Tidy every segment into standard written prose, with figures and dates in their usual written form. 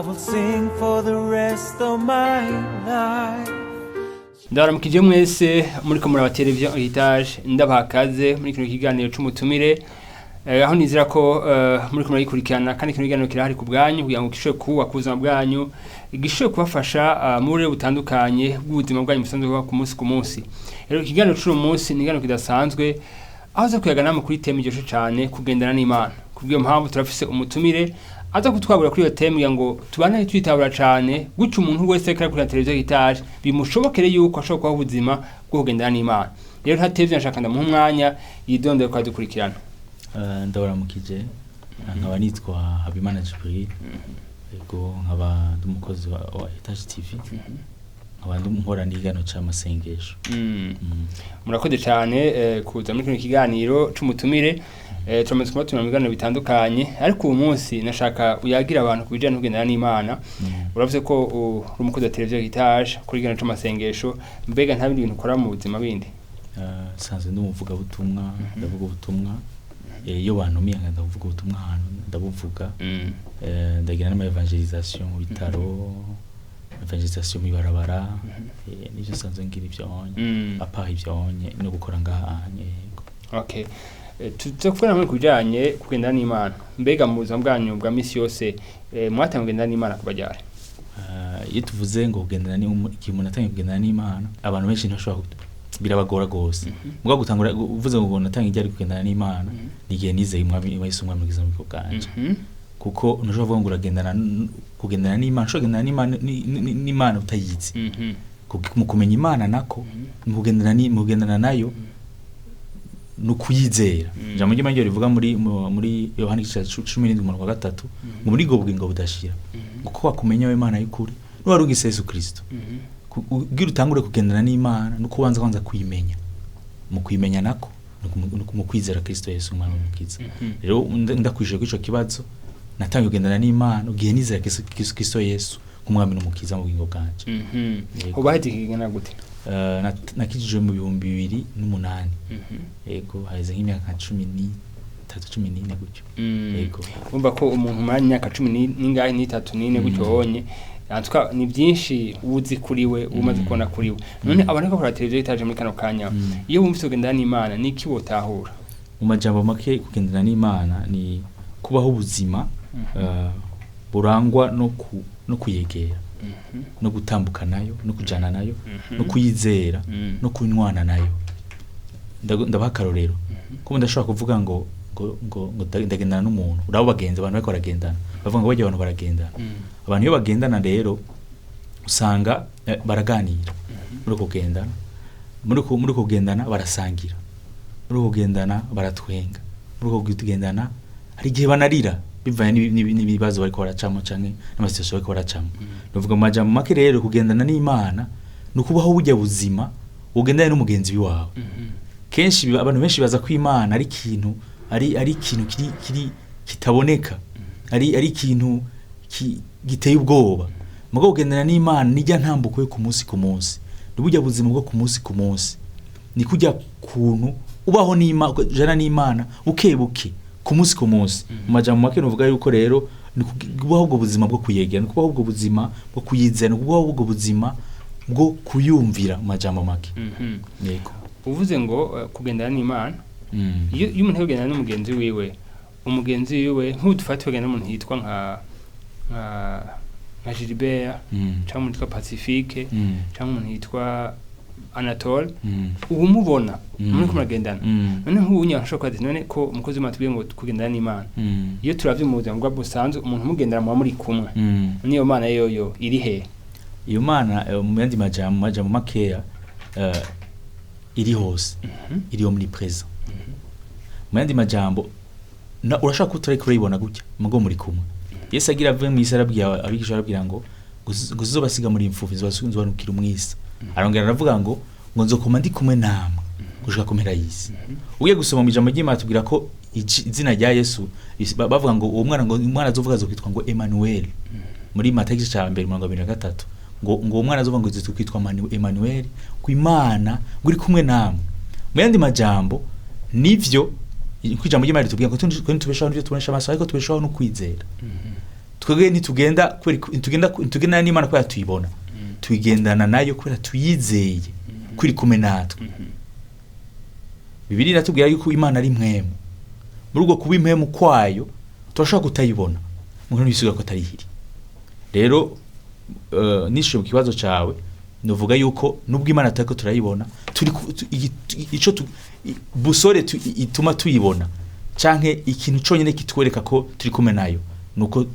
will sing for the rest of my life. Ndaramukije mwese muri ko muri televiziyo Heritage ndabakaze muri kino kiganiro cy'umutumire aho nizira ko muri ko murayikurikirana kandi kino kiganiro kirahari ku bwanyu kugira ngo kishoye kuba kuzama bwanyu gishoye kubafasha muri butandukanye bw'ubuzima bwanyu musanzwe kuba ku munsi rero ikiganiro cy'uyu munsi ni ikiganiro kidasanzwe aho za kuyaga namwe kuri teme iryoshye cyane kugendana n'Imana kubwiyo mpamvu turafise umutumire aza kutwabura kuri iyo teme ngo tubane twitabura cyane guca umuntu wese kari kuri televiziyo Heritage bimushobokere yuko ashobora kuba ubuzima bwo kugendana n'Imana rero nta televiziyo nshaka ndamuha umwanya yidondeye kwa dukurikirana ndabaramukije nkaba nitwa HABIMANA Djibril ego nkaba ndumukozi wa Heritage TV nkaba ndumukora n'igano cy'amasengesho murakoze cyane kuza muri kino kiganiro cy'umutumire turamaze kubatumira mu biganiro bitandukanye ariko uyu munsi nashaka uyagira abantu ku bijyanye n'ugendana n'Imana uravuze ko uri umukozi wa televiziyo Heritage kuri igano cy'amasengesho mbega nta bindi bintu ukora mu buzima bindi sanzwe ndumuvuga butumwa ndavuga ubutumwa iyo bantumiye ndavuga ubutumwa ahantu ndabuvuga ndagira n'ama evangelisation mu bitaro evangelisation mu barabara n'ibyo sanzwe ngira ibyo apa ibyo no gukora ngahanye okay tukuvugana muri kujanye kugendana n'Imana mbega mu buzima bwanyu bwa misi yose mwatanga kugendana n'Imana kubajyare iyo tuvuze ngo kugendana igihe umuntu atanga kugendana n'Imana abantu benshi ntashobora birabagora gose mugabo gutangura uvuze ngo natanga ijya ari kugendana n'Imana nigihe nizeye umwami wese umwami mwiza mu bwanje kuko ntushobora kuvuga ngo uragendana kugendana n'Imana ushobora kugendana n'Imana utayizi mu kumenya Imana nako mugendana nayo nukuyizera jambo ry'Imana rivuga muri Yohana 17:3 ngo muri go bugingo budashira kuko wakumenya we Imana y'ukuri n'uwarugise Yesu Kristo ugira utangure kugendana n'Imana no kubanza kuyimenya mu kuyimenya nako mu kwizera Kristo Yesu umwana w'umukiza rero ndakwishije ko ico kibazo natangiye kugendana n'Imana ugiye nizera Kristo Yesu nk'umwami n'umukiza mu bugingo bwanje ubahati kigana gute nakijije mu 2008 yego haize nk'imyaka 13 gutyo yego umva ko umuntu manya imyaka 13 gutyo honye antwa ni byinshi uzi kuri we umaze kubona kuri we none abantu ko kora televiziyo Heritage muri kano kanya iyo wumvise kugendana n'Imana niki wotahura mu majambo make kugendana n'Imana ni kubaho ubuzima burangwa no kuyegera no gutambuka nayo no kujana nayo no kuyizera no kunywana nayo ndabakarorero ko ndashaka kuvuga ngo ndagendana n'umuntu urabo bagenza abantu bako baragendana bavuga ngo bajya abantu baragendana abantu iyo bagendana rero usanga baraganira muri kugendana barasangira muri kugendana baratwenga muri kugendana hari igihe banarira bivanye n'ibibazo bariko baracamo canke n'amasitasiyo bariko baracamo ndavuga mu majambo make rero kugendana n'Imana nukubaho bujya buzima ugendane n'umugenzi wawe kenshi abantu benshi baza ko Imana ari ikintu ari ikintu kiri kitaboneka ari ikintu giteye ubwoba mugo kugendana n'Imana nijya ntambuko yo ku munsi n'ubujya buzima bwo ku munsi ni kujya kuntu ubaho jana n'Imana bukebuke ku munsi mu majambo make nuvuga yuko rero ni kubaho ubwo buzima bwo kuyegera kubaho ubwo buzima bwo kuyizana kubaho ubwo buzima bwo kuyumvira mu majambo make yego uvuze ngo kugendana n'Imana iyo umuntu yagendana n'umugenzi wiwe umugenzi wiwe nk'udufate kugendana n'umuntu yitwa nka Gilbert cyangwa umuntu yitwa Pacifique cyangwa umuntu yitwa Anatole ubumubona muri kumuragendana none nk'ubunya ashobora kwati none ko umukozi w'Imana ngo kugendana n'Imana iyo turavye mu buzima bwa busanzwe umuntu mugendana muri kumwe niyo Mana yoyo iri he iyo Mana mu yandi majambo makeya iri hose iri muri présent mu yandi majambo urashaka kutari kuribona gutya mugo muri kumwe Yesu agira ave mu isarabwiya abigisha arabwira ngo uzobasiga muri imfuvi zobanukira umwisi arongera aravuga ngo nzokoma ndi kumwe namwe gushika kumera yisi ugiye gusoma mu ijambo ry'Imana tubwira ko izina rya Yesu bavuga ngo uwo mwana azovuga azokitwa ngo Emmanuel muri Matayo 2:23 ngo uwo mwana azovuga ngo zitwitwa Emmanuel ku Imana nguri kumwe namwe mu yandi majambo nivyo kwijambo ry'Imana tubwira ko tubeshaho n'ibyo tubonesha amaso ariko tubeshaho no kwizera twebwe ntitugenda n'Imana kubera tuyibona tuyigendana nayo kubera tuyizeye kuri kumwe natwe. Bibiliya iratubwira yuko Imana ari mpwemu, muri ubwo kuba impwemu kwayo turashobora kutayibona umuntu yisiga ko atari hiri. Rero nisho mu kibazo cawe novuga yuko nubwo Imana atako turayibona turi ico busore ituma tuyibona canke ikintu conyene kitwereka ko turi kumwe nayo nuko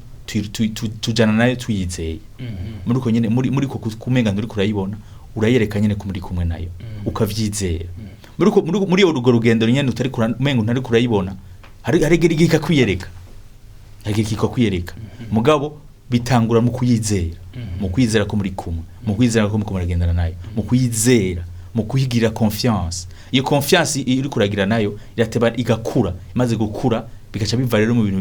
tujana nayo tuyizeye. Muri uko nyene muri ko kumenga nduri kurayibona urayereka nyene ko muri kumwe nayo ukavyizera. Muri urwo rugendo nyene utari kumenga ntari kurayibona hari gerigika kwiyereka. Hagikiko kwiyereka mugabo bitangura mu kuyizera, mu kwizera ko muri kumwe, mu kwizera ko muragendana nayo, mu kuyizera, mu kuhigira confiance. Iyo confiance iri kuragira nayo irateba igakura, imaze gukura bigaca biva rero mu bintu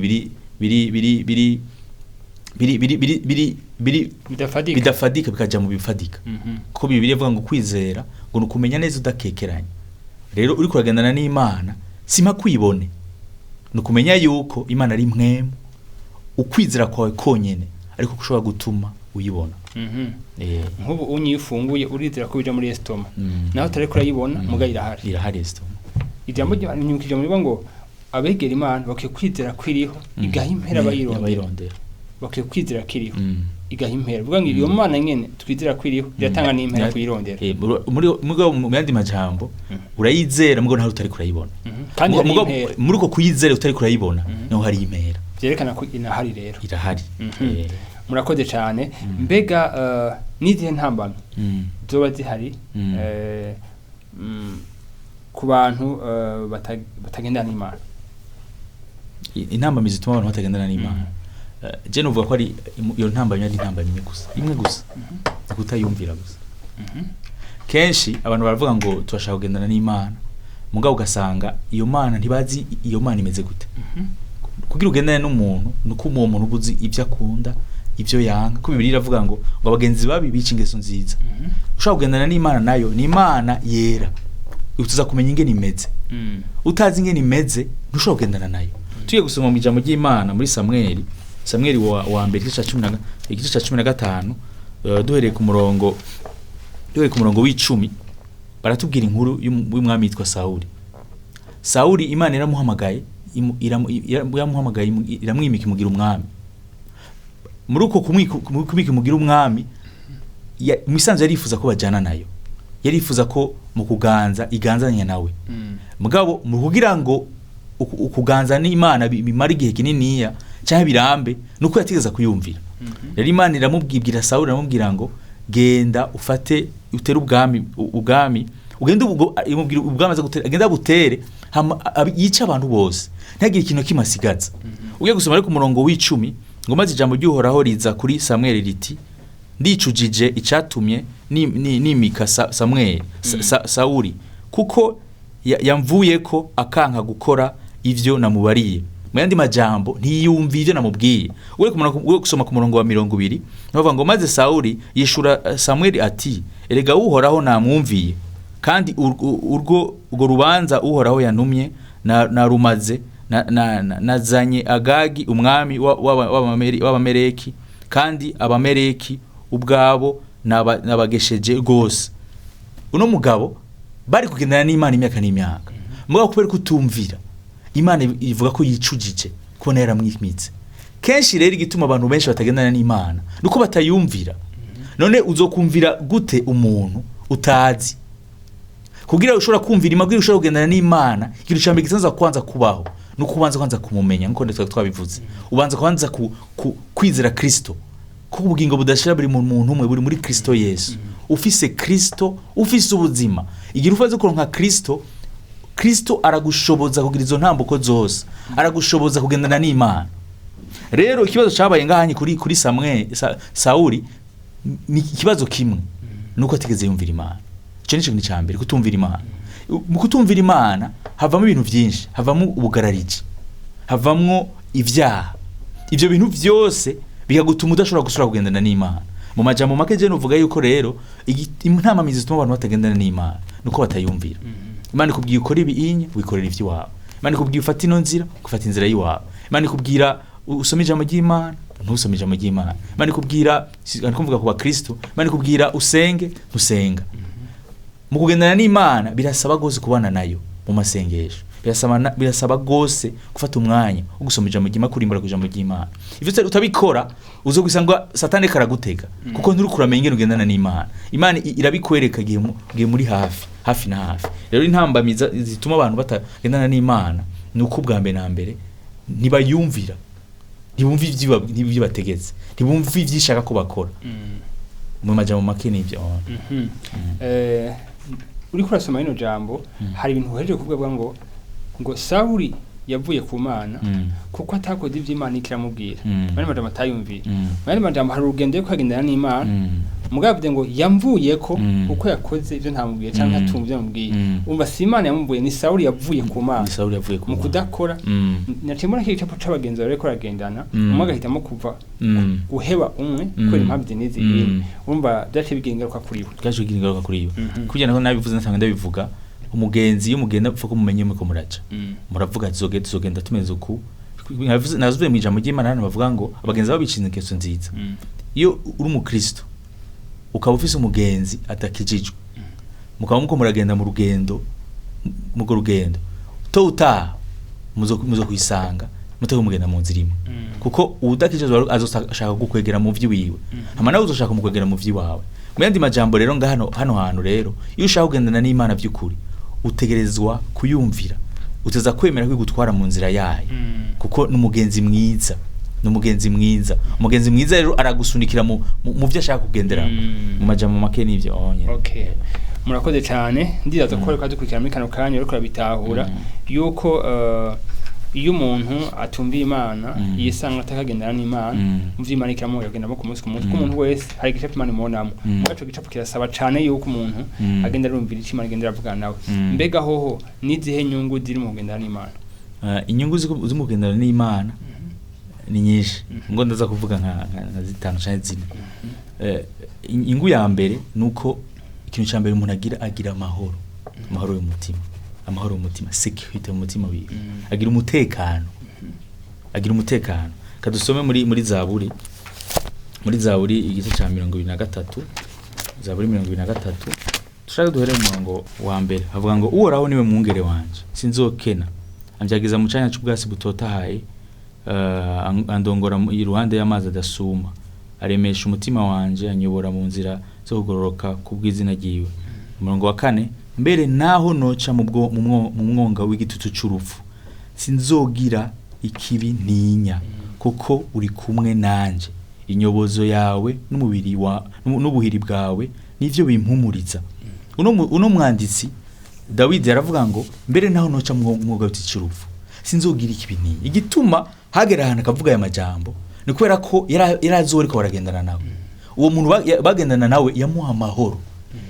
bidafadika bikaja mu bifadika. Ko Bibiliya ivuga ngo kwizera ngo nukumenya neza udakekeranya. Rero uri kuragendana n'Imana sima kwibone, nukumenya yuko Imana ari mpwemu, ukwizera kwawe konyene ariko kushobora gutuma uyibona. Nk'ubu unyifunguye urizera ko bija muri estoma naho tare kurayibona muga irahari estoma. Ijambo ryanyukije muri ngo abegera Imana bakwiye kwizera kwiriho igahimpera bayirondera, bakwiye kwizera kiriho igahimpera vuga ngo iyo Mana nyene twizera kwiriho iratanga n'impera kuyirondera. Mu yandi majambo urayizera mugo ntaho utari kurayibona, kandi muri uko kuyizera utari kurayibona naho hari impera byerekana ko inahari rero irahari. Murakoze cyane. Mbega n'izihe ntambamye zoba zihari ku bantu batagendana n'Imana? Intambamye zituma abantu batagendana n'Imana je novuga ko ari iyo ntambamye ari intambamye gusa imwe gusa, kutayumvira gusa. Kenshi abantu baravuga ngo turashaka kugendana n'Imana mugabo ugasanga iyo Mana ntibazi iyo Mana imeze gute. Kugira ugendane n'umuntu nuko uwo muntu ubuzi ibyo akunda ibyo yanga. Ko Bibiliya iravuga ngo abagenzi babi bica ingeso nziza. Ushaka kugendana n'Imana nayo ni Imana yera, utuza kumenya ingene imeze. Utazi ingene imeze ntushobora kugendana nayo. Tugiye gusoma mu ijambo ry'Imana muri Samuel wa mbere igice ca 15 duhereye ku murongo w'10 baratubwira inkuru y'umwami yitwa Sauli. Imana iramuhamagaye iramwimika imugira umwami. Muri uko kumwimika imugira umwami musanze yarifuza ko bajana nayo, yarifuza ko mu kuganza iganzanya nawe. Mugabo mu kugira ngo ukuganza n'Imana bimara igihe kininiya cyangwa birambe nuko yatigeza kuyumvira. Rero Imana iramubwira Sauli, iramubwira ngo genda ufate utere ubwami ugenda ubwami aza gutera, agenda butere yica abantu bose ntagire ikintu kimasigaza. Ugiye gusoma ariko umurongo w'10 ngo maze ijambo ry'Uhoraho riza kuri Samuel riti ndicujije icatumye nimika Sauli kuko yamvuye ko akanka gukora ivyo namubariye. Mu yandi majambo ntiyumva ivyo namubwiye. Ugiye gusoma ku murongo wa 20 bavuga ngo maze Sauli yishura Samuel ati erega Uhoraho namwumviye kandi urwo rubanza Uhoraho yantumye narumaze nazanye Agagi umwami w'Abameleki kandi Abameleki ubwabo nabagesheje gose. Uno mugabo bari kugendana n'Imana imyaka n'imyaka mugabo kubera kutumvira Imana ivuga ko yicujije kubona yaramwimitse. Kenshi rero igituma abantu benshi batagendana n'Imana nuko batayumvira. None uzokumvira gute umuntu utazi? Kugira ushobora kumvira imagwira ushobora kugendana n'Imana ikintu cyambere gisanzwe kwanza kubaho nuko ubanza kwanza kumumenya nkuko ndetse twabivuze. Ubanza kwanza kwizera Kristo. Ko ubugingo budashira buri muntu umwe buri muri Kristo Yesu. Ufise Kristo, ufise ubuzima. Igihe ufaze kuronka Kristo aragushoboza kugira izo ntambuko zose. Aragushoboza kugendana n'Imana. Rero ikibazo cyabaye ngahanye kuri Sauli ni ikibazo kimwe nuko atigeze yumvira Imana. Cyo nico cyambere kutumvira Imana. Mu kutumvira Imana havamo ibintu byinshi, havamo ubugarariji, havamo ivyaha. Ivyo bintu byose bikagutuma udashobora gusura kugendana n'Imana. Mu majambo make je novuga yuko rero intamamizi zituma abantu batagendana n'Imana nuko batayumvira. Imana ikubwiye ukora ibinye wikorera ivyo wawe. Imana ikubwiye ufata ino nzira, gufata inzira yiwawe. Imana ikubwira usome ijambo ry'Imana ntusome ijambo ry'Imana. Imana ikubwira ariko mvuga ku bakristo, Imana ikubwira usenge ntusenga. Mu kugendana n'Imana birasaba gose kubana nayo mu masengesho. Birasaba gose gufata umwanya wo gusoma ijambo ry'Imana, kurimbura ku ijambo ry'Imana. Ivyo utabikora uzogusanga satani karagutega kuko nturi kuramenya ingene ugendana n'Imana. Imana irabikwereka gihe muri hafi na hafi. Rero intambamiza zituma abantu batagendana n'Imana nuko bwa mbere na mbere ntibayumvira, ntibumva ivyo bategetse, ntibumva ivyishaka ko bakora. Mu majambo make n'ivyo. Uri kurasoma ino jambo hari ibintu uhejeje kuvuga ngo Sawuli yavuye ku Mana kuko atakoze ivy'Imana ikiramubwira. Bari majambo atayumviye. Bari majambo hari urugendo yo kwagendana n'Imana. Mugabo ngo yamvuye ko uko yakoze ivyo ntamubwiye cyangwa atumvye mubwiye. Umva si Imana yamubwiye, ni Sawuli yavuye ku Mana. Mu kudakora natemura kicapo c'abagenzi bari ko ragendana umwe agahitamo kuva guheba umwe kwera impamvu zinizi ibindi. Umva byace bigengaruka kuri we. Byaje bigengaruka kuri yo. Kugira ngo nabivuze nsanga ndabivuga. Umugenzi iyo mugenda upfa ko mumenye muko muraca. Muravuga tuzogenda tumeze uku. Nazuvuye mu ijambo ry'Imana hano bavuga ngo abagenzi babicinze keso nziza. Iyo uri umukristo ukaba ufise umugenzi atakijijwe, mukaba muko muragenda mu rugendo, mugo rugendo uta muzo kwisanga mutego mugenda mu nzira imwe, kuko udakijijwe azoshaka gukwegera mu vyiwiwe, hama nawe uzoshaka mukwegera mu vyiwawe. Mu yandi majambo rero hano hantu rero iyo ushaka kugendana n'Imana by'ukuri utegerezwa kuyumvira, uteza kwemera kwigutwara mu nzira yayo, kuko n'umugenzi mwiza. Umugenzi mwiza rero aragusunikira mu byo ashaka kugendera mu majambo make n'ivyo onye. Okay, murakoze cyane. Ndizaza ko reka dukurikira muri kano kanya rero kurabitahura yuko iyo umuntu atumviye Imana yisanga atakagendana n'Imana mu vy'Imana ikiramu yagendamo ku munsi ku muntu wese hari gicapo Imana imonamo. Mwaco gicapo kirasaba cyane yuko umuntu agenda rumvira icyo Imana agendera avugana nawe. Mbega hoho nizihe nyungu ziri mu kugendana n'Imana? Inyungu zo mu kugendana n'Imana ni nyinshi, ngo ndaza kuvuga nka zitanu cyangwa zine. Ingu ya mbere nuko ikintu cya mbere umuntu agira amahoro y'umutima, security mu mutima wiwe, agira umutekano. Kadusome muri Zaburi igice cya 23, Zaburi 23 dushaka duhere mu murongo wa mbere, havuga ngo Uhoraho niwe mwungere wanje sinzokena, ambyagiza mu cyanya cy'ubwasi butotahaye, andongora iruhande y'amazi adasuma, aremesha umutima wanje, anyobora mu nzira zo kugororoka kubw'izina ryiwe. Umurongo wa 4, mbere naho noca mu mwonga w'igitutu c'urupfu sinzogira ikibi ntinya, kuko uri kumwe nanje, inyobozo yawe n'ubuhiri bwawe nivyo bimpumuriza. Uno mwanditsi Dawidi yaravuga ngo mbere naho noca mu mwonga w'igitutu c'urupfu sinzogira ikibi ntinya. Igituma hagera ahantu akavuga aya majambo ni kubera ko yarazori ko baragendana nawe. Uwo muntu bagendana nawe yamuha amahoro,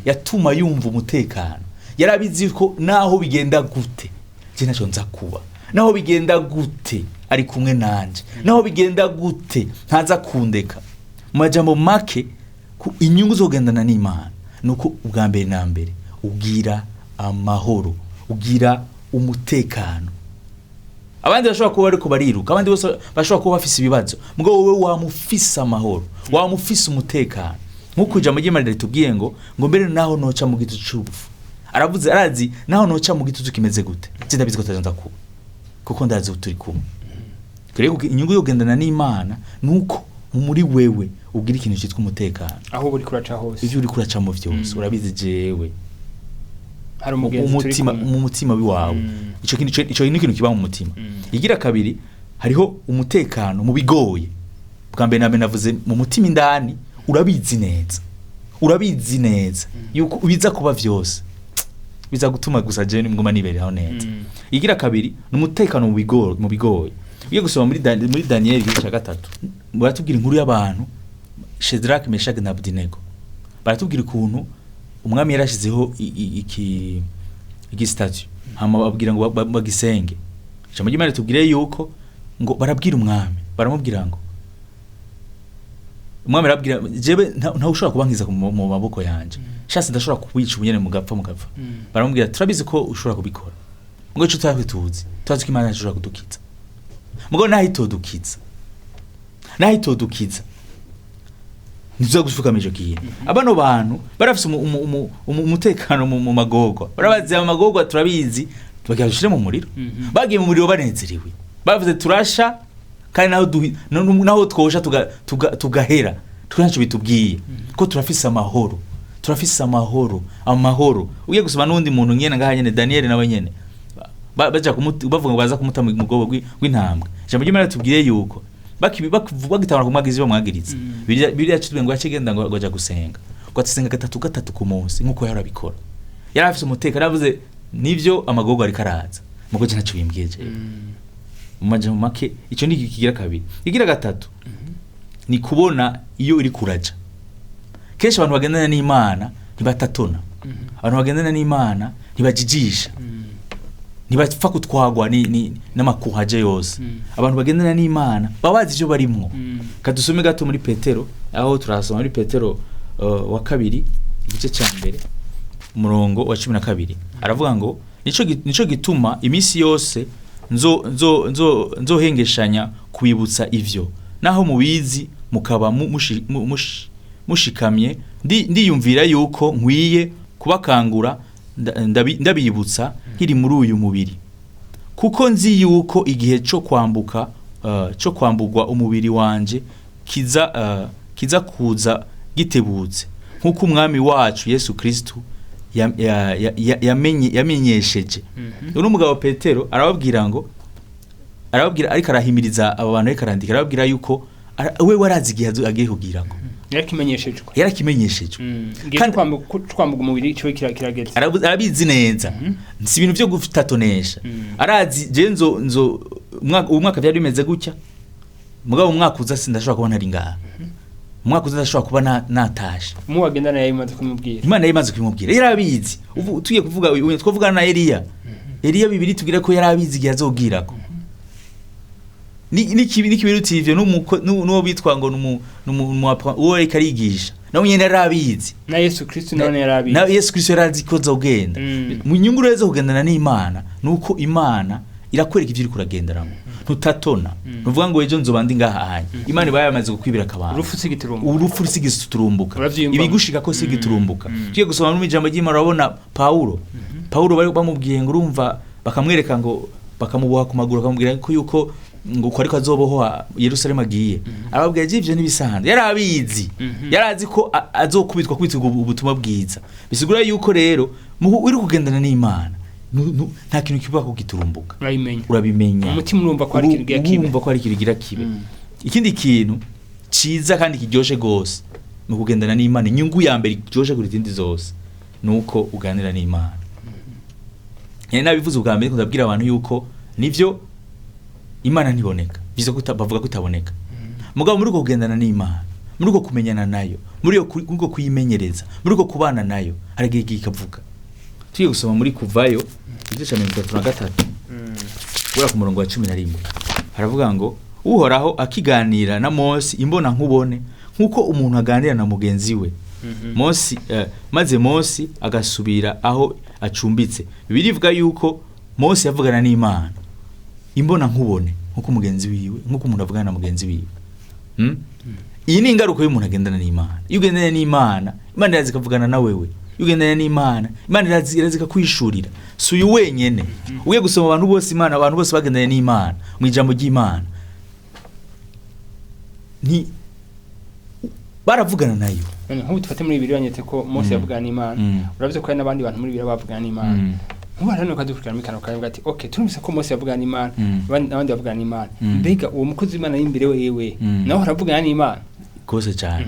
yatuma yumva umutekano. Yarabizi ko naho bigenda gute je naco nza kuba, naho bigenda gute ari kumwe nanje, naho bigenda gute ntaza kundeka. Mu majambo make inyungu zo kugendana n'Imana nuko ubwa mbere na mbere ugira amahoro, ugira umutekano. Abandi bashobora kuba ariko bariruka, abandi bose bashobora kuba bafise ibibazo, mugo wowe wamufisa amahoro, wamufisa umutekano. Nkuko ijambo ry'Imana ritubwiye ngo mbere naho noca mu gitutu c'urupfu, aravuze arazi naho noca mu gitutu kimeze gute ndabizi ko tajonda kuba, kuko ndazi uturi kumwe. Rero inyungu yo kugendana n'Imana nuko muri wewe ugira ikintu cyitwa umutekano, aho uri kuraca hose, ivyo uri kuraca mu vyose urabizi jewe hari umugenzi mu mutima wiwawe. Ico ni ikintu kiba mu mutima. Igira kabiri hariho umutekano mu bigoye. Bwa mbere nabe navuze mu mutima indani urabizi neza yuko ubiza kuba vyose biza gutuma gusa je ngoma nibereraho neza. Igira kabiri n'umutekano mu bigoye. Ugiye gusoma muri Daniel igice cya 3 baratubwira inkuru y'abantu Shadrach, Meshach na Abednego. Baratubwira ukuntu umwami yarashizeho iki statue, hama babwira ngo bagisenge. Ijambo ry'Imana tubwire yuko ngo barabwira umwami, baramubwira ngo umwami arabwira jebe nta ushobora kubankiza mu maboko yanje, shasi ndashobora kuwica ubunyene mugapfa. Baramubwira turabizi ko ushobora kubikora, ngo ico twawe tuzi ko Imana ishobora kudukiza, mugo naho itodukiza nahitodukiza nizo gufukama ico kintu abano bantu barafise umutekano mu magorwa barabazi amagorwa turabizi bagashire mu muriro bagiye mu muriro banezerewe bavuze turasha kandi naho twosha tugahera twancu bitubwiye ko turafise amahoro ugiye gusoma nundi muntu nyene ngaha nyene Daniel nawe nyene baja bavuga ngo baza kumuta mu mugobo gw'intambwe jambo ry'Imana tubwiye yuko bagitangura kumwagiza bamwagiriza biriya cyitwe ngo yacegenda ngo aja gusenga ngo atsenga gatatu ku munsi nkuko yarabikora yarafise umutekano yavuze nivyo amagorwa ari karaza muko je ntacu bimbwiye umaje mu make ico ni kigira kabiri igira gatatu ni kubona iyo iri kuraja kenshi abantu bagendana n'Imana ntibatatona abantu bagendana n'Imana ntibajijisha ntibapfa kutwagwa n'amakuhaje yose abantu bagendana n'Imana babazi ivyo barimwo kadusome gato muri Petero aho turasoma muri Petero wa kabiri igice cya mbere umurongo wa 12 aravuga ngo nico gituma imisi yose nzohengeshanya kubibutsa ivyo naho mubizi mukaba mushikamye ndiyumvira yuko nkwiye kubakangura ndabibutsa nkiri muri uyu mubiri kuko nzi yuko igihe cyo kwambugwa umubiri wanje kiza kuza gitebutse nkuko umwami wacu Yesu Kristo yamenyesheje uno mugabo Petero arababwira ariko arahimiriza abo bantu ariko arandika arababwira yuko we warazi igihe agiye kugirako yarakimenyeshejwe kandi kwambuga umubiri cyo kirageze arabizi neza si ibintu byo gutatonesha arazi je nzo umwaka byari bimeze gutya mugabo umwaka uza sindashobora kubona ari ngaha umwaka uza ndashobora kuba natasha mu wagendana yayi imaze kumubwira Imana yayimaze kumubwira yarabizi ubu tugiye kuvuga twavugana na Eliya bibiri tubwire ko yarabizi igihe azogirako nikibiruti ivyo nuwo bitwa ngo uwo ikarigisha nawe nyene yarabizi na Yesu Kristo none yarabizi na Yesu Kristo yarazi ko zogenda mu nyungu rero kugendana n'Imana nuko Imana irakwereka ivyo iri kuragenderamo ntutatona nuvuga ngo ejo nzobandi ngaha hanye Imana bayamaze kukwibira akabanga urufu rusigiturumbuka ibigushika ko sigiturumbuka tugiye gusoma mu ijambo ry'Imana urabona Paulo bari bamubwiye ngo urumva bakamwereka ngo bakamuboha ku maguru bakamubwira ko yuko ngo ko ariko azoboho Yerusalemu agiye ababwira ivyo nibisanzwe yarabizi yarazi ko azokubitwa ubutumwa bwiza bisigura yuko rero uri kugendana n'Imana nta kintu kivuga ko giturumbuka urabimenya umutima urumva ko ari kirigira kibe ikindi kintu ciza kandi kiryoshe gose no kugendana n'Imana inyungu ya mbere iryoshe kuri tindi zose nuko uganira n'Imana nabivuze ubwa mbere ndabwira abantu yuko nivyo Imana ntiboneka bizo bavuga kutaboneka mugabo muri uko kugendana n'Imana muri uko kumenyana nayo muri uko kuyimenyereza muri uko kubana nayo haragiye gikavuga tugiye gusoma muri Kuvayo igice 33 ura ku murongo wa 11 haravuga ngo uhoraho akiganira na Mose imbona nkubone nkuko umuntu aganira na mugenzi we Mose maze Mose agasubira aho acumbitse birivuga yuko Mose yavugana n'Imana imbona nkubone nkuko mugenzi wiwe nkuko umuntu avugana na mugenzi wiwe iyi ni ingaruko y'umuntu agendana n'Imana iyo ugendana n'Imana Imana irazi kavugana na wewe iyo ugendana n'Imana Imana irazi kwishurira si uyu wenyene ugiye gusoma abantu bose Imana abantu bose bagendana n'Imana mu ijambo ry'Imana ni baravugana nayo nk'ubu tufate muri Bibiliya nyete ko Mose yavugana n'Imana uravuze ko hari n'abandi bantu muri Bibiliya bavugana n'Imana Mubarano kadukurikirana mikano kavuga ati okay turumvise ko Mose yavugana n'Imana abandi bavugana n'Imana mbega uwo mukozi w'Imana y'imbere wewe naho haravugana n'Imana gose cyane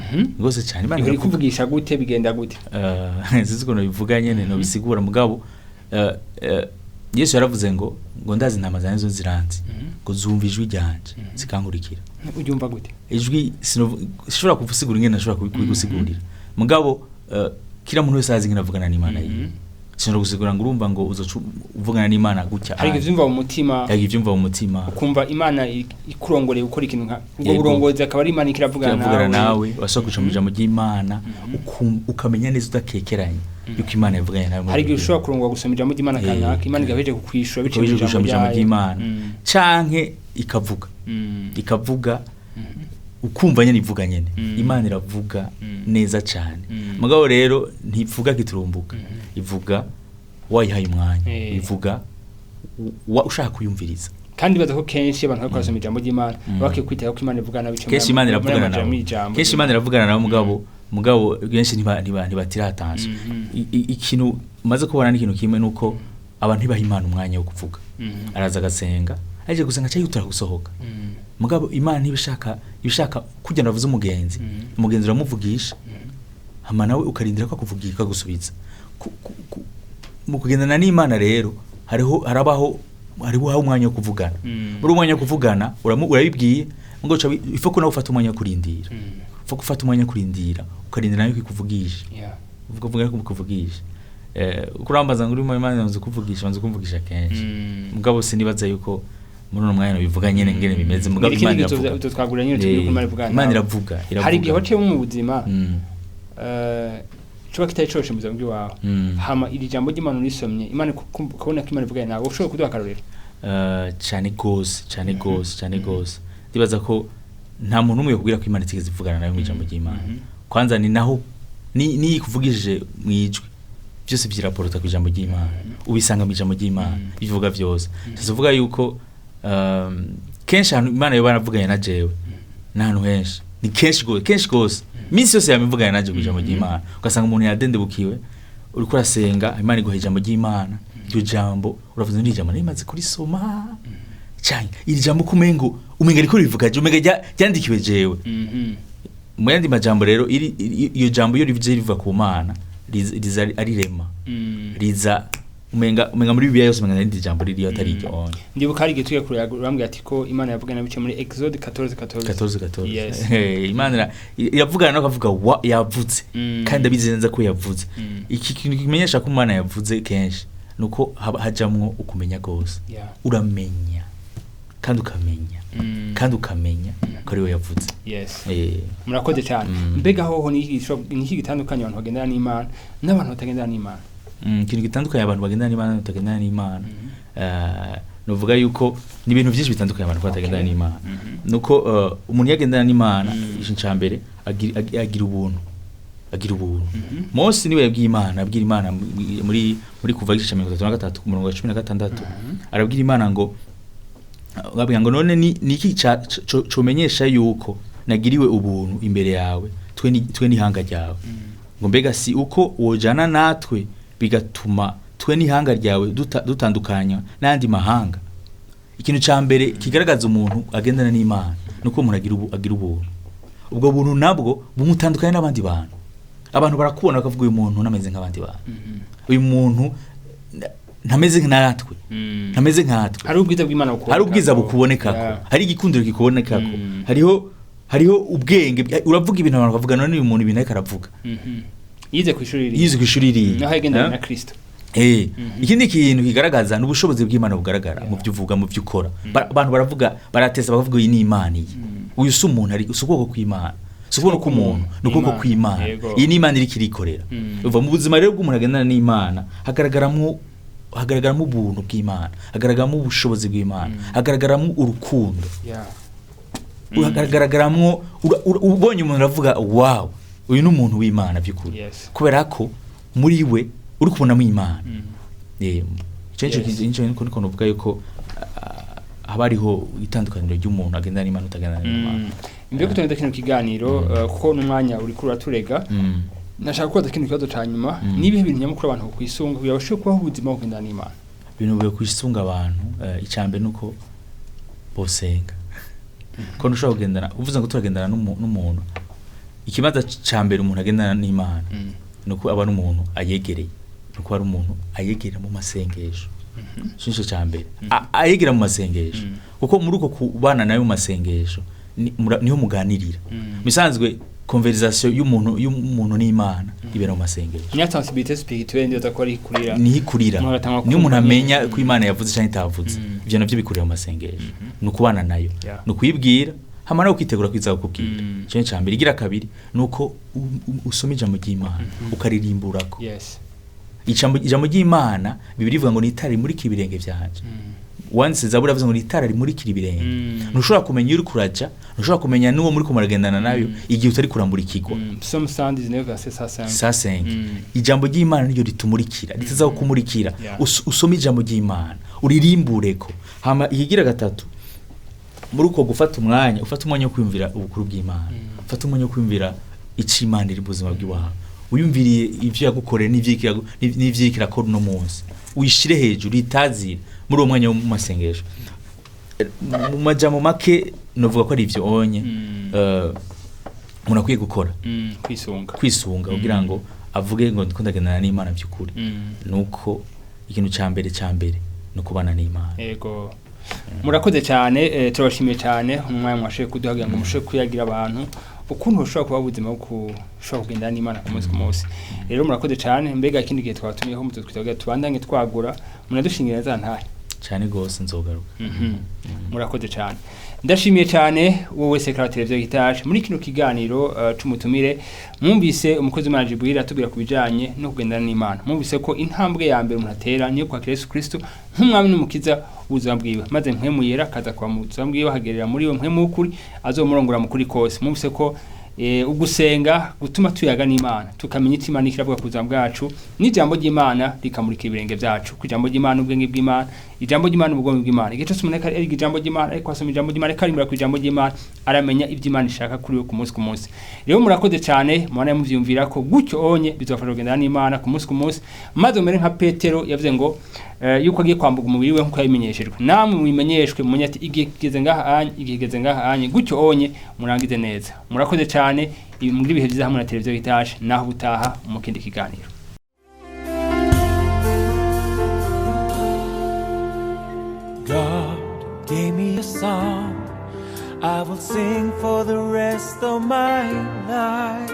Imana iri kuvugisha gute bigenda gute ziziko no bivuga nyene no bisigura mugabo Yesu yaravuze ngo ndazi intama zanjye zo ziranze ngo zumva ijwi ryanje zikankurikira ubyumva gute ijwi sinshobora kuvusigura ingene nashobora kubigusigurira mugabo kila muntu wese azi ingene avugana n'Imana yiwe sinshobora gusigura ngo urumva ngo uzovugana n'Imana gutya hari ivyumva mu mutima ukumva Imana ikurongoreye gukora ikintu nka ubwo burongozi akaba ari Imana ikiravugana nawe wasokuca mu jambo ry'Imana ukamenya neza udakekeranye yuko Imana yavuganye nawe hari gishobora kurongwa gusoma ijambo ry'Imana kanaka Imana igabeje kukwishura bice mu jambo ry'Imana canke ikavuga ukumva nyene ivuga nyene Imana iravuga neza cyane mugabo rero ntivuga giturumbuka ivuga wayihaye umwanya ivuga ushaka kuyumviriza kandi baza ko kenshi abantu bakora basoma ijambo ry'Imana bakikwitira ko Imana ivugana bice kenshi Imana iravugana nawe kenshi Imana iravugana nawe mugabo genshi ntibatira attention ikintu maze kubona n'ikintu kimwe nuko abantu ntibaha Imana umwanya wo kuvuga araza gasenga aje gusenga cyo yutara gusohoka mugabo Imana ibishaka kujya navuze umugenzi uramuvugisha hama nawe ukarindira ko akuvugira gusubiza mu kugendana n'Imana rero hariho umwanya wo kuvugana muri umwanya wo kuvugana urabibwiye ngo ifo ko nawe ufata umwanya wo kurindira fo gufata umwanya wo kurindira ukarindira nawe kwikuvugisha uvuga ko kuvugisha kurambaza ngo urimo Imana nzo kuvugisha kenshi mugabo sinibaza yuko muri no mwanya bivuga nyene ngene bimeze mugabo Imana iravuga twagura nyene tubiri ko Imana ivugana Imana iravuga hari igihe waciye mu buzima Chuba kitari cyo shimiza muri wawe hama iri jambo ry'Imana urisomye Imana kubona ko Imana ivugana nawe ushobora kuduha karorero cyane gose ndibaza ko nta muntu umwe yakubwira ko Imana itigeze ivugana nawe mu ijambo ry'Imana kwanza ni naho ni kuvugishije mwijwe byose byiraporota ku ijambo ry'Imana ubisanga mu ijambo ry'Imana bivuga byose tuvuga yuko kenshi Imana yo baravuganye na jewe n'ahantu henshi ni kenshi gose minsi yose yamivuganye naje ku ijambo ry'Imana ugasanga umuntu yadendebukiwe uri kurasenga Imana iguha ijambo ry'Imana iryo jambo uravuze ni ijambo n'imaze kurisoma cyane iri jambo kumengo umenga riko rivuga je umenga ryandikiwe jewe mu yandi majambo rero iyo jambo yo riva ku Mana riza arirema riza umenga muri Bibiliya yose umenga ndi jambo riri atari ryo ndibuka ari gituye kuri urambye ati ko Imana yavugana bice muri Exode 14 yes Imana yavugana no kavuga yavuze kandi abizi neza ko yavuze iki kintu kimenyesha ko Imana yavuze kenshi nuko hajamwo ukumenya gose uramenya kandi ukamenya ko ari we yavuze yes murakoze cyane mbega hoho ni iki gitandukanye abantu bagendana n'Imana n'abantu batagendana n'Imana ikintu gitandukanye abantu bagendana n'Imana batagendana n'Imana novuga yuko ni ibintu byinshi bitandukanye abantu batagendana n'Imana nuko umuntu yagendana n'Imana ikintu mbere agira ubuntu Mose niwe yabwiye Imana abwira Imana muri kuva igice 33 ku murongo wa 16 arabwira Imana ngo ngabwira ngo none ni iki comenyesha yuko nagiriwe ubuntu imbere yawe twe n'ihanga ryawe ngo mbega si uko wojana natwe bigatuma twe n'ihanga ryawe dutandukanya n'andi mahanga ikintu ca mbere kigaragaza umuntu agendana n'Imana nuko umuntu agira ubuntu ubwo buntu nabwo bumutandukanya n'abandi abantu barakubona bakavuga uyu muntu nameze nk'abandi bantu uyu muntu ntameze nkatwe hari ubwiza bw'Imana bukuboneka hari ubwiza bukuboneka hari igikundiro kikuboneka hariho ubwenge uravuga ibintu abantu bavuga none uyu muntu ibintu ariko aravuga yize ku ishuri riri naho yagendana na Kristo ikindi kintu kigaragaza n'ubushobozi bw'Imana bugaragara mu byo uvuga mu byo ukora abantu baravuga barateza bakavuga iyi ni Imana uyu si umuntu ari usukoko kw'Imana sukoko ku muntu nukoko kw'Imana iyi ni Imana iri kirikorera uva mu buzima rero bw'umuntu agendana n'Imana hagaragaramo ubuntu bw'Imana hagaragaramo ubushobozi bw'Imana hagaragaramo urukundo hagaragaramo ubonye umuntu aravuga wow uyu ni umuntu w'Imana by'ukuri kubera ko muri we uri kubonamo Imana icyo niko nuvuga yuko haba hariho itandukaniro ry'umuntu agendana n'Imana utagendana n'Imana mbere ko tugenda kino kiganiro kuko n'umwanya uri kuri aturega nashaka kubaza kino kibazo ca nyuma nibihe bintu nyamukuru abantu kwisunga yabashoye kubaho ubuzima bugendana n'Imana bintu byo kwisunga abantu icambe nuko bosenga ko ntushobora kugendana uvuze ngo turagendana n'umuntu ikibazo cambere umuntu agendana n'Imana nuko aba n'umuntu ayegereye nuko ari umuntu ayegera mu masengesho shinjo cambere ayegera mu masengesho kuko muri uko kubana nayo mu masengesho niho muganirira misanzwe conversation y'umuntu n'Imana ibera mu masengesho ni sensibilité spirituelle ndio takori kurira ni kurira ni umuntu amenya ko Imana yavuze cyane itavuze ibyo navyo bikurira mu masengesho nukubana nayo nukuyibwira hamara ukitegura kwiza kukubwira cyane cyambere igira kabiri nuko usoma ijambo ry'Imana ukaririmburako yes ijambo ry'Imana bibiri bivuga ngo nitari muri kibirenge byanje once zaburi avuze ngo itara rimurikira ibirenge ntushobora kumenya uri kuraja ntushobora kumenya nuwo muri kumaragendana nayo igihe utari kuramurikirwa Psalm 119 verset 5 sasa ijambo ry'Imana niryo ritumurikira ritazaho kumurikira usoma ijambo ry'Imana uririmbureko hama ihigira gatatu muri uko gufata umwanya wo kwiyumvira ubukuru bw'Imana ufata umwanya wo kwiyumvira icimana iri buzima bw'iwawe uyumviriye ivyo yagukoreye n'ivyikira ko no munsi uyishire hejuru itazira muri uwo mwanya wo mu masengesho mu majambo make novuga ko ari ivyo onye umuntu akwiye gukora kwisunga kugira ngo avuge ngo ndagendana n'Imana by'ukuri nuko ikintu ca mbere no kubana n'Imana yego murakoze cyane turabashimiye cyane umwanya mwashoboye kuduhagira ngo mushoboye kuyagira abantu ukuntu ushobora kuba ubuzima bwo ushobora kugendana n'Imana ku munsi ku munsi rero murakoze cyane mbega ikindi gihe twatumiyeho mu twitaga tubandanye twagura munadushingira za ntahe cyane gose nzogaruka murakoze cyane ndashimiye cyane wowe sekara televiziyo Hitaje muri kino kiganiro c'umutumire mwumvise umukozi w'Imana Djibril atubwira kubijanye no kugendana n'Imana mwumvise ko intambwe ya mbere umuntu atera niyo kwa Yesu Kristo nk'umwami n'umukiza ubuzima bwiwe maze mpemu yera kaza kwa mu buzima bwiwe hagerera muri we mpemu ukuri azomurongora mu kuri kose mwumvise ko ugusenga gutuma tuyaga n'Imana tukamenya iti Imana ikiravuga ku buzima bwacu n'ijambo ry'Imana rikamurika ibirenge byacu ku ijambo ry'Imana ubwenge bw'Imana ijambo ry'Imana ubugome bw'Imana igihe cyose umuntu ari ijambo ry'Imana ariko asoma ijambo ry'Imana karimura ku ijambo ry'Imana aramenya iby'Imana ishaka kuri we ku munsi ku munsi rero murakoze cyane mwana muvyumvira ko gutyo onye bizofasha kugendana n'Imana ku munsi ku munsi maze umere nka Petero yavuze ngo yuko agiye kwambuka umubiri we nkuko yabimenyeshejwe namwe mubimenyeshwe mumenye ati igihe kigeze ngaha anye gutyo onye murangize neza murakoze cyane muri bihe byiza hamwe na televiziyo Hitaje naho butaha mu kindi kiganiro God gave me a song I will sing for the rest of my life.